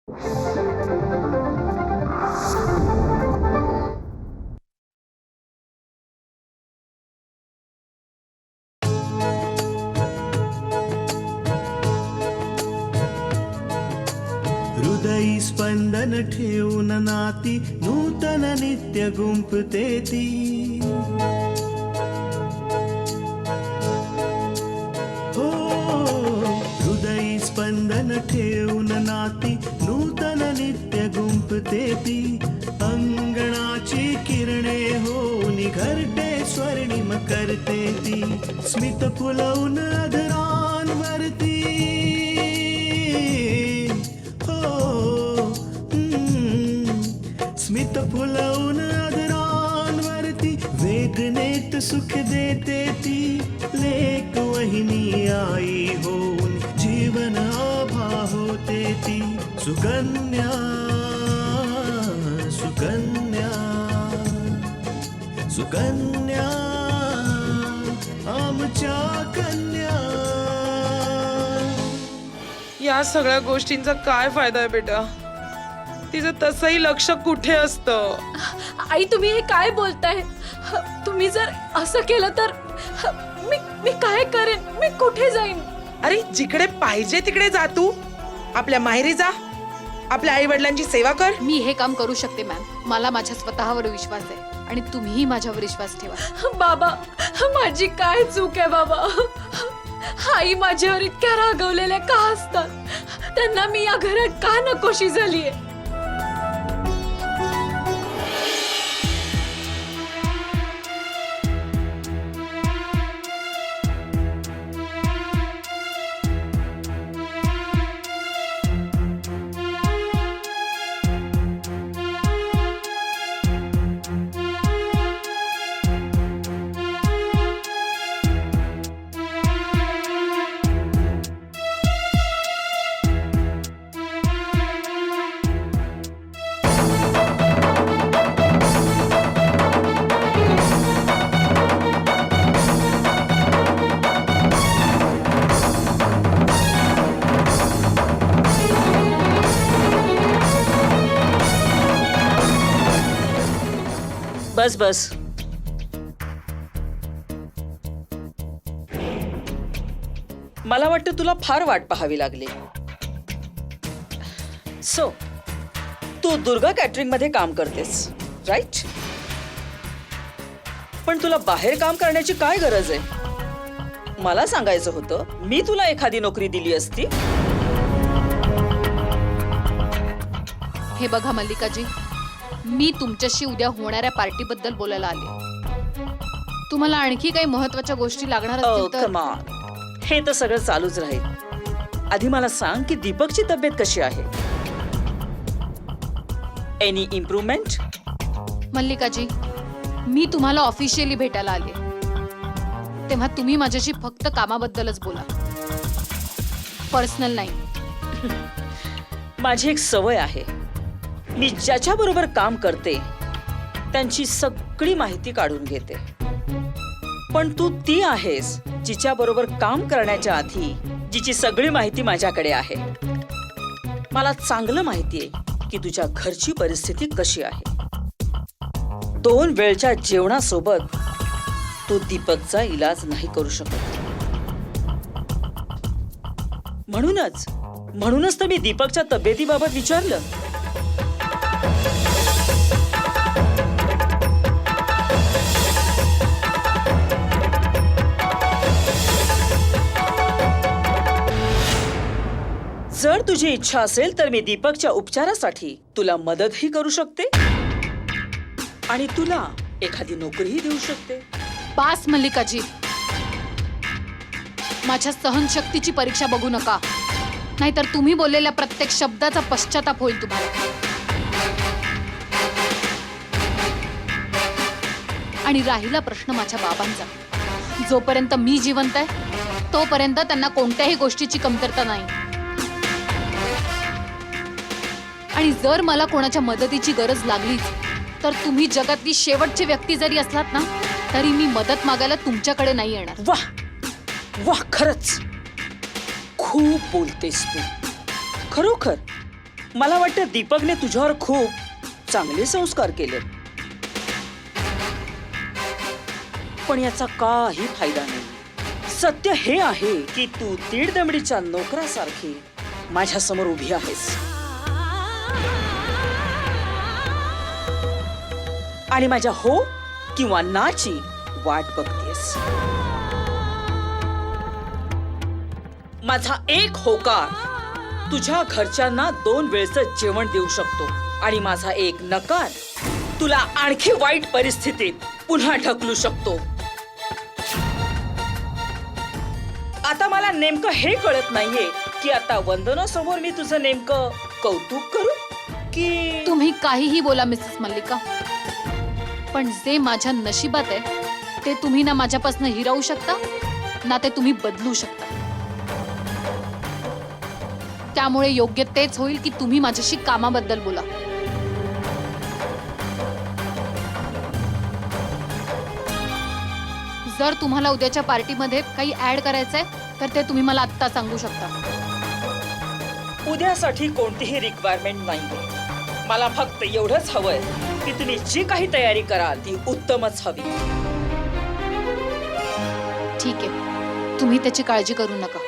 हृदयी स्पंदन ठेवून नाती नूतन नित्य गुंफते ती. हो हृदयी स्पंदन ठेवून नाती नूतन नित्य गुंफते ती. अंगणाची किरणे होऊन घरटे स्वर्णिम करते ती. स्मित फुलवून अधरांवरती स्मित फुलवून अधरांवरती वेदनेत सुख देते ती. लेक वहिनी आई होऊन जीवन आभा होते ती. सुकन्या सुकन्या सुकन्या आमच्या कन्या. या सगळ्या गोष्टींचा काय फायदा आहे बेटा? तिचं तसंही लक्ष कुठे असतं? आई तुम्ही हे काय बोलताय? तुम्ही जर असं केलं तर मी काय करेन? मी कुठे जाईन? अरे जिकडे पाहिजे तिकडे जा तू. आपल्या माहेरी जा, आपल्या आई वडिलांची सेवा कर. मी हे काम करू शकते मॅम. मला माझ्या स्वतःवर विश्वास आहे आणि तुम्हीही माझ्यावर विश्वास ठेवा. बाबा माझी काय चूक आहे बाबा? आई माझ्यावर इतक्या रागवलेल्या का असतात? त्यांना मी या घरात का नकोशी झालीये? बस बस. मला वाटतं तुला फार वाट पाहावी लागली. सो तू दुर्गा कॅटरिंग मध्ये काम करतेस, राईट? पण तुला बाहेर काम करण्याची काय गरज आहे? मला सांगायचं होतं, मी तुला एखादी नोकरी दिली असती. हे बघा मल्लिकाजी, मी तुमच्याशी उद्या होणाऱ्या पार्टी बद्दल बोलायला आले. तुम्हाला आणखी काही महत्त्वाच्या गोष्टी लागणार असतील तर. कम ऑन, हे तर सगळं चालूच राहील. आधी मला सांग की दीपकची तब्येत कशी आहे? Any improvement? मल्लिकाजी, मी तुम्हाला ऑफिशियली भेटायला आले, तेव्हा तुम्ही माझ्याशी फक्त कामाबद्दलच बोला, पर्सनल नाही. माझी एक सवय आहे, मी ज्याच्या बरोबर काम करते त्यांची सगळी माहिती काढून घेते. पण तू ती आहेस जिच्या बरोबर काम करण्याच्या आधी जिची सगळी माहिती माझ्याकडे आहे. मला चांगलं माहिती आहे की तुझ्या घरची परिस्थिती कशी आहे. 2 वेळच्या जेवणासोबत तू दीपकचा इलाज नाही करू शकत. म्हणूनच तर मी दीपकच्या तब्येतीबाबत विचारलं. जर तुझी इच्छा असेल तर मी दीपकच्या उपचारासाठी तुला मदतही करू शकते आणि तुला एखादी नोकरीही देऊ शकते. पास मल्लिकाजी, माझ्या सहनशक्तीची परीक्षा बघू नका, नाहीतर तुम्ही बोललेल्या प्रत्येक शब्दाचा पश्चाताप होईल तुम्हाला. आणि राहिला प्रश्न माझ्या बाबांचा, जोपर्यंत मी जिवंत आहे तोपर्यंत त्यांना कोणत्याही गोष्टीची कमतरता नाही. आणि जर मला कोणाच्या मदतीची गरज लागलीच तर तुम्ही जगातली शेवटची व्यक्ती जरी असलात ना, तरी मी मदत मागायला तुमच्याकडे नाही येणार. वाह वाह, खरंच खूप बोलतेस तू. खरोखर मला वाटतं दीपकने तुझ्यावर खूप चांगले संस्कार केले, पण याचा काही फायदा नाही. सत्य हे आहे की तू तीड दमडीच्या नोकरासारखी माझ्या समोर उभी आहेस आणि माझ्या हो किंवा नाची वाट बघतेस. माझा एक होकार तुझ्या घरच्यांना 2 वेळचं जेवण देऊ शकतो आणि माझा एक नकार तुला आणखी वाईट परिस्थितीत पुन्हा ढकलू शकतो. आता मला नेमकं हे कळत नाहीये की आता वंदना समोर मी तुझं नेमकं कौतुक करू की तुम्ही काहीही बोला मिसेस मल्लिका, पण जे माझ्या नशिबात आहे ते तुम्ही ना माझ्यापासून हिरावू शकता ना ते तुम्ही बदलू शकता. त्यामुळे योग्य तेच होईल की तुम्ही माझ्याशी कामाबद्दल बोला. जर तुम्हाला उद्याच्या पार्टीमध्ये काही ऍड करायचंय तर ते तुम्ही मला आत्ता सांगू शकता. उद्यासाठी कोणतीही रिक्वायरमेंट नाहीये. मला फक्त एवढंच हवंय की तुम्ही जी काही तयारी कराल ती उत्तमच हवी. ठीक आहे, तुम्ही त्याची काळजी करू नका.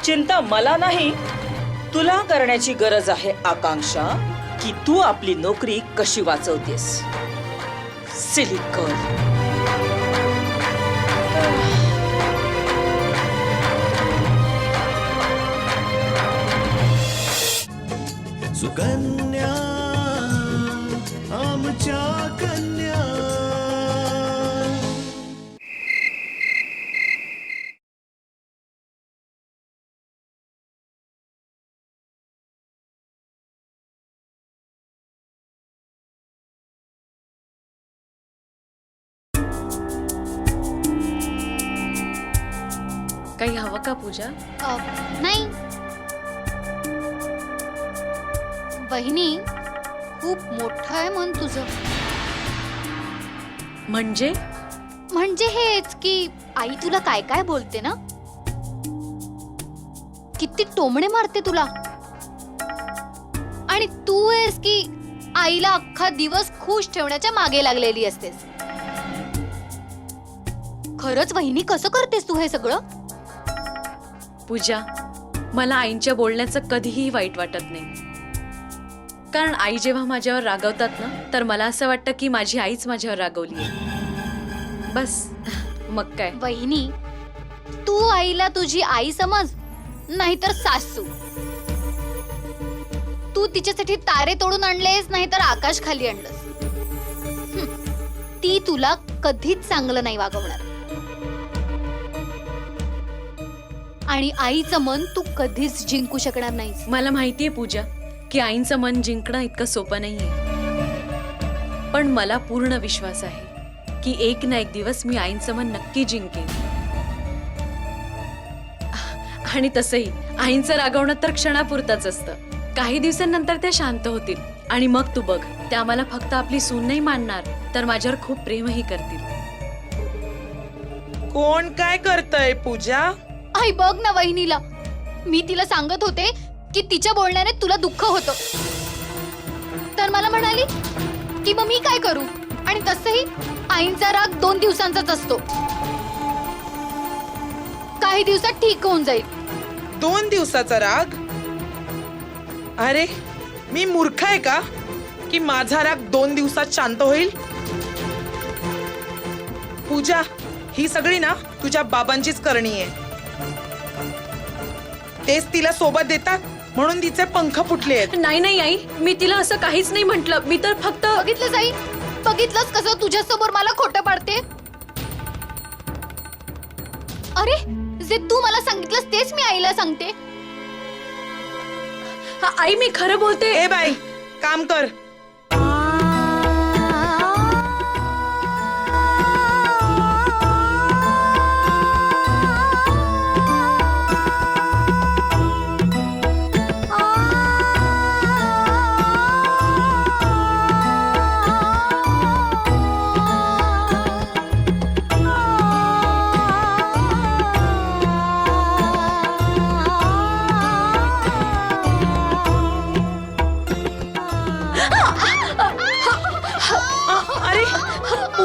चिंता मला नाही, तुला करण्याची गरज आहे आकांक्षा, की तू आपली नोकरी कशी वाचवतेस. Silly girl. सुकन्या आमच्या कन्या. काही हवं का पूजा? नाही बहिणी, खूप मोठं आहे मन तुझं. म्हणजे म्हणजे हेच की आई तुला काय काय बोलते ना, किती टोमणे मारते तुला, आणि तू आहेस की आईला अख्खा दिवस खुश ठेवण्याच्या मागे लागलेली असतेस. खरंच वहिनी, कसं करतेस तू हे सगळं? पूजा, मला आईंच्या बोलण्याचं कधीही वाईट वाटत नाही, कारण आई जेव्हा माझ्यावर रागवतात ना तर मला असं वाटतं की माझी आईच माझ्यावर रागवली आहे. बस, मग काय. वहिनी, तू आईला तुझी आई समज नाहीतर सासू. तू तिच्यासाठी तारे तोडून आणलेस नाहीतर आकाश खाली आणलंस. ती तुला कधीच चांगलं नाही वागवणार, आणि आईचं मन तू कधीच जिंकू शकणार नाहीस. मला माहितीये पूजा की आईंचं मन जिंकणं इतकं सोपं नाहीये, पण मला पूर्ण विश्वास आहे की एक ना एक दिवस मी आईंचं मन नक्की जिंकेन. आणि तसंही आईंचं रागवणं तर क्षणापुरतच असतं. काही दिवसांनंतर त्या शांत होतील आणि मग तू बघ, त्या मला फक्त आपली सून नाही मानणार तर माझ्यावर खूप प्रेमही करतील. कोण काय करतय पूजा? आई बघ ना वहिनीला, मी तिला सांगत होते की तिच्या बोलण्याने तुला दुःख होतं, तर मला म्हणाली की मग मी काय करू, आणि तसंही आईंचा राग 2 दिवसांचाच असतो, काही दिवसात ठीक होऊन जाईल. 2 दिवसाचा राग? अरे मी मूर्ख आहे का की माझा राग 2 दिवसात शांत होईल? पूजा, ही सगळी ना तुझ्या बाबांचीच करणी आहे. तेच तिला सोबत देतात म्हणून तिचे पंख फुटले आहेत. नाही नाही आई, मी तिला असं काहीच नाही म्हटलं. मी तर फक्त बघितलंस आई, बघितलंस कसं तुझ्या समोर मला खोटं पाडते. अरे जे तू मला सांगितलंस तेच मी आईला सांगते. आई मी खरं बोलते. ए बाई, काम कर.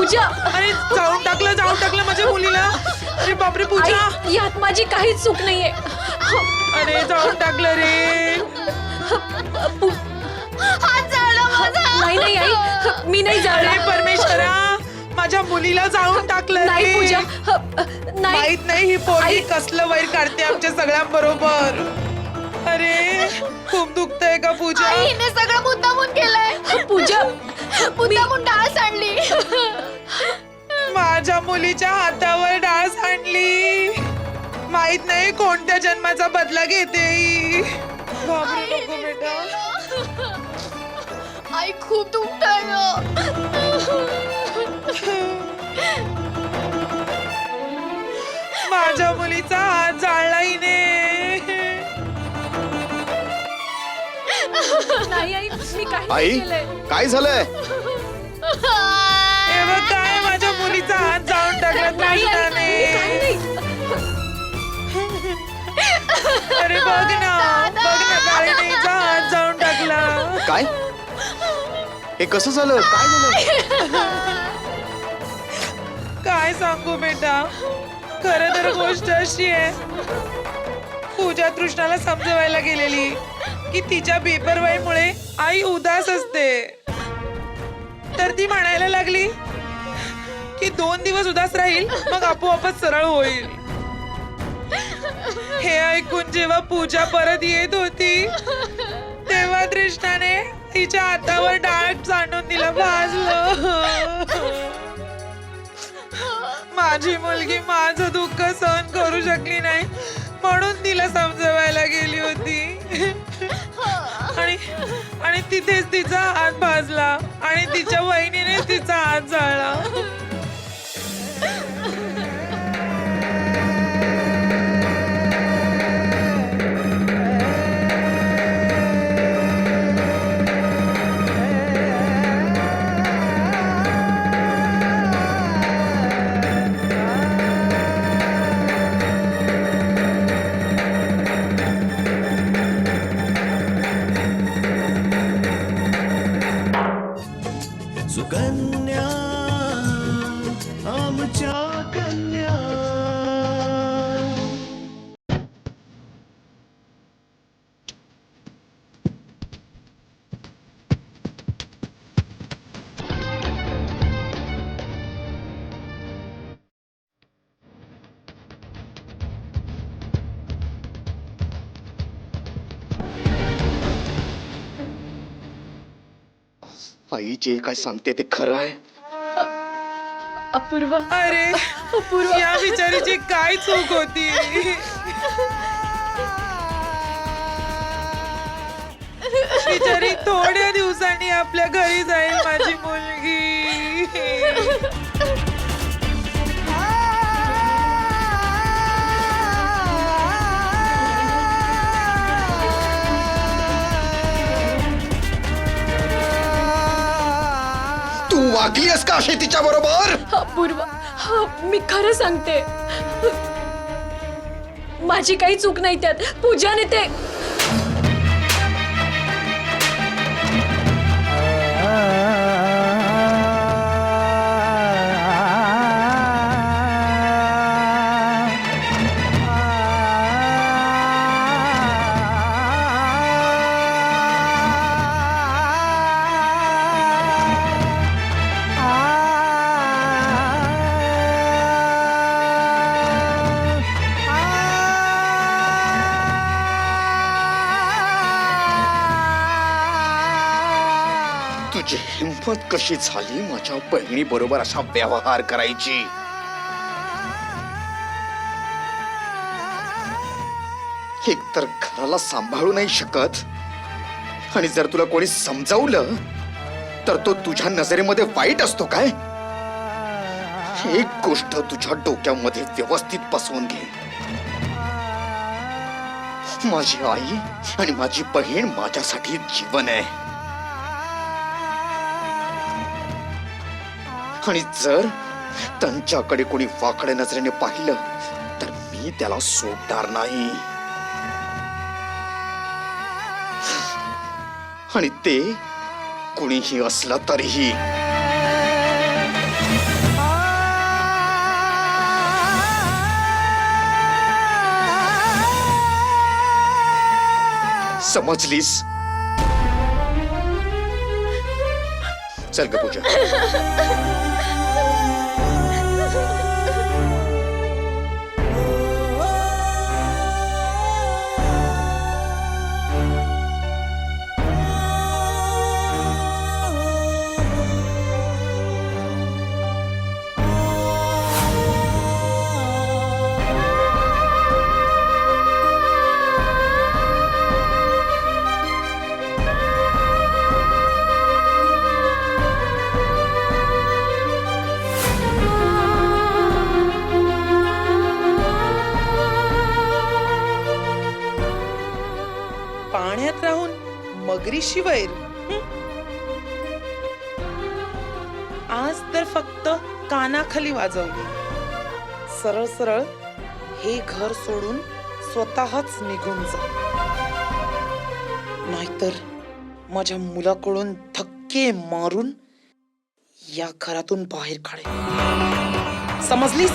पूजा अरे जाऊन टाकलं माझ्या मुलीला. अरे बापरे पूजा. आई, यात माझी काहीच चूक नाहीये. अरे जाऊन टाकलं रे. हात जाळला माझा. नाही नाही आई, मी नाही अरे जाणार. परमेश्वरा, माझ्या मुलीला जाऊन टाकलं नाही रे. पूजा, नाही. माहित नाही ही पोरगी आई. कसलं वैर काढते आमच्या सगळ्यांबरोबर. अरे खूप दुखतंय का पूजा? आई, हिने सगळं मुद्दामून केलंय. पूजा मुद्दामून डाळ सांडली. माझ्या मुलीच्या हातावर डाळ सांडली. माहित नाही कोणत्या जन्माचा बदला घेते ही. घाबरू नको बेटा. आई खूप दुखतंय ग. माझ्या मुलीचा हात जाळला हिने. नाही आई, मी काही आई नाही केलंय. काय झालंय? हे बघ काय माझ्या मुलीचा हात जाळून टाकला नाही आई, मी काही कृष्णाने. नाही. अरे बघ ना काळीचा हात जाळून टाकला. काय हे कसं झालं? काय झालं? काय सांगू बेटा, खरं तर गोष्ट अशी आहे, पूजा तृष्णाला समजवायला गेलेली की तिच्या बेपरवाईमुळे आई उदास असते. तर ती म्हणायला लागली की 2 दिवस उदास राहील मग आपोआपच सरळ होईल. हे ऐकून जेव्हा पूजा परत येत होती तेव्हा तृष्णाने तिच्या हातावर डाळ सांडून तिला भाजलं. माझी मुलगी माझं दुःख सहन करू शकली नाही म्हणून तिला समजवायला गेली होती. आणि तिथेच तिचा हात भाजला आणि तिच्या वहिनीने तिचा हात जाळला. सुकन्या आमच्या कन्या. आई जे काय सांगते ते खरं आहे. अपूर्वा, अरे अपूर्वा. या बिचारीची काय चूक होती. बिचारी थोड्या दिवसांनी आपल्या घरी जाईल माझी मुलगी. तू वागलीस का अशी तिच्या बरोबर? अपूर्वा, मी खरं सांगते, माझी काही चूक नाही त्यात. पूजाने ते तुझी हिंमत कशी झाली माझ्या बहिणी बरोबर असा व्यवहार करायची? एकतर घराला सांभाळू नाही शकत आणि जर तुला कोणी समजावलं तर तो तुझ्या नजरेमध्ये वाईट असतो काय? एक गोष्ट तुझ्या डोक्यामध्ये व्यवस्थित बसवून घे, माझी आई आणि माझी बहीण माझ्यासाठी जीवन आहे. आणि जर त्यांच्याकडे कोणी वाकड्या नजरेने पाहिलं तर मी त्याला सोडणार नाही. आणि ते कुणीही असलं तरीही. समजलीस? चल ग पूजा. पाण्यात राहून मगरीशी वैर. आज तर फक्त कानाखाली वाजवली. सरळ सरळ हे घर सोडून स्वतःच निघून जा, नाहीतर माझ्या मुलाकडून धक्के मारून या घरातून बाहेर काढेल. समजलीस?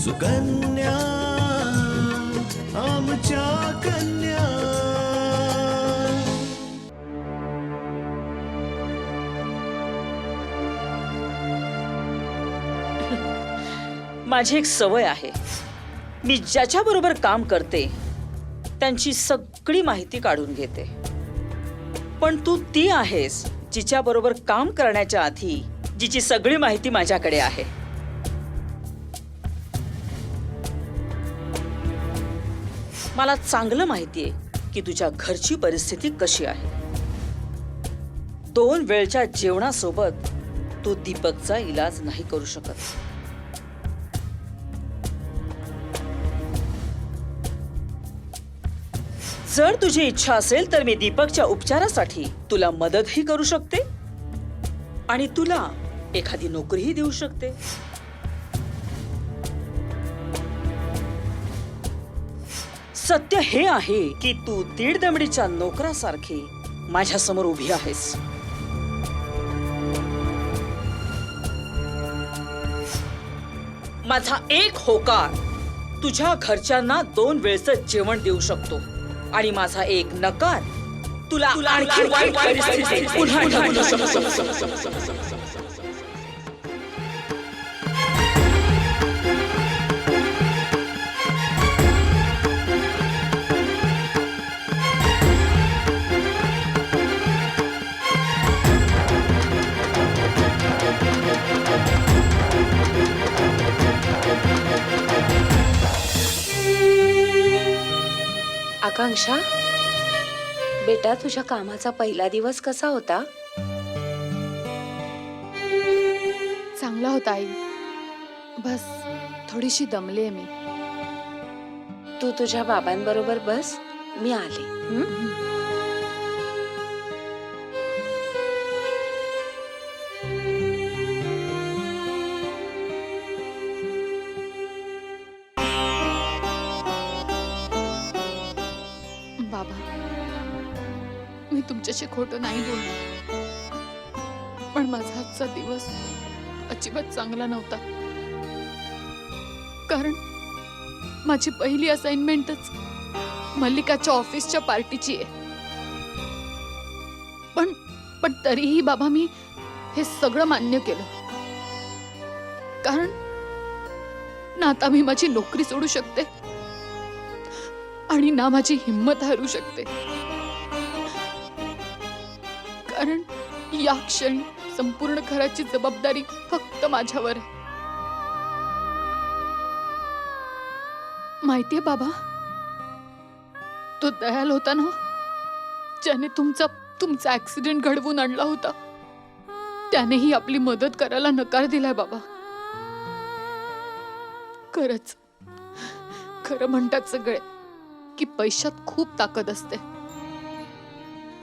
सुकन्या आमच्या कन्या. माझी एक सवय आहे. मी ज्याच्या बरोबर काम करते त्यांची सगळी माहिती काढून घेते. पण तू ती आहेस जिच्या बरोबर काम करण्याच्या आधी जिची सगळी माहिती माझ्याकडे आहे. मला चांगलं माहितीये की तुझ्या घरची परिस्थिती कशी आहे. 2 वेळच्या जेवणासोबत तू दीपकचा इलाज नाही करू शकत. जर तुझी इच्छा असेल तर मी दीपकच्या उपचारासाठी तुला मदतही करू शकते आणि तुला एखादी नोकरीही देऊ शकते. सत्य हे आहे की तू 1.5 दमडीच्या नोकरासारखी माझ्या समोर उभी आहेस. माझा एक होकार तुझ्या घरच्यांना 2 वेळचं जेवण देऊ शकतो आणि माझा एक नकार तुला आणखी वाईट परिस्थितीत पुन्हा ढकलू शकतो. आकांक्षा, बेटा तुझ्या कामाचा पहिला दिवस कसा होता? चांगला होता आई. बस थोडीशी दमले मी. तू तुझ्या बाबांबरोबर बस, मी आले. हं? बाबा, मी तुमच्याशी खोटं नाही बोलणार, पण माझा आजचा दिवस अजिबात चांगला नव्हता. कारण माझी पहिली असाइनमेंटच मल्लिकाच्या ऑफिसच्या पार्टीची आहे. पण तरीही बाबा मी हे सगळं मान्य केलं. कारण ना आता मी माझी नोकरी सोडू शकते आणि ना माझी हिंमत हरू शकते. कारण या क्षणी संपूर्ण घराची जबाबदारी फक्त माझ्यावर आहे. माहितीये बाबा, तो दयाल होता ना, ज्याने तुमचा ऍक्सिडेंट घडवून आणला होता, त्यानेही आपली मदत करायला नकार दिलाय बाबा. खरं म्हणतात सगळे की पैशात खूप ताकद असते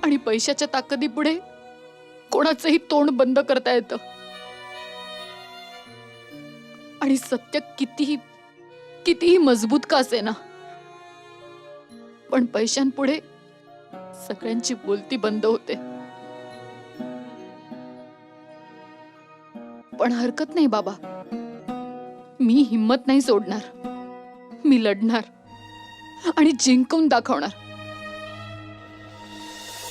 आणि पैशाच्या ताकदीपुढे कोणाचंही तोंड बंद करता येतं. आणि सत्य कितीही कितीही मजबूत का असेना, पण पैशांपुढे सगळ्यांची बोलती बंद होते. पण हरकत नाही बाबा, मी हिम्मत नाही सोडणार. मी लढणार आणि जिंकून दाखवणार,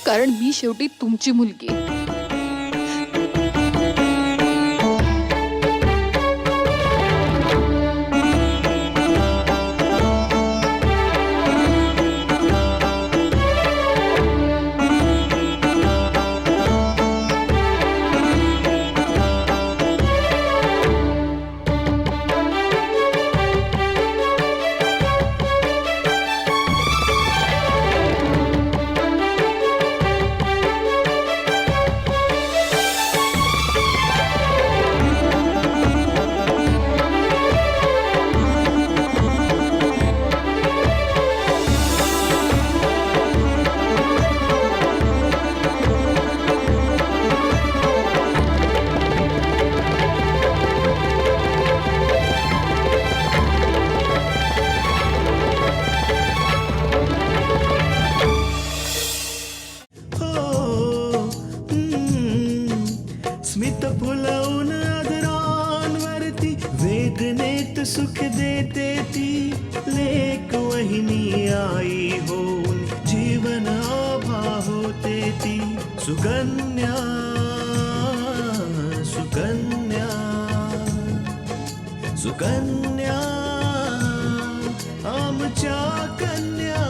कारण मी शेवटी तुमची मुलगी आहे. स्मित फुलवून आदरांवरती वेदनेत सुख देते ती लेक वहिनी आई होऊन जीवन आभा होते ती सुकन्या सुकन्या सुकन्या आमच्या कन्या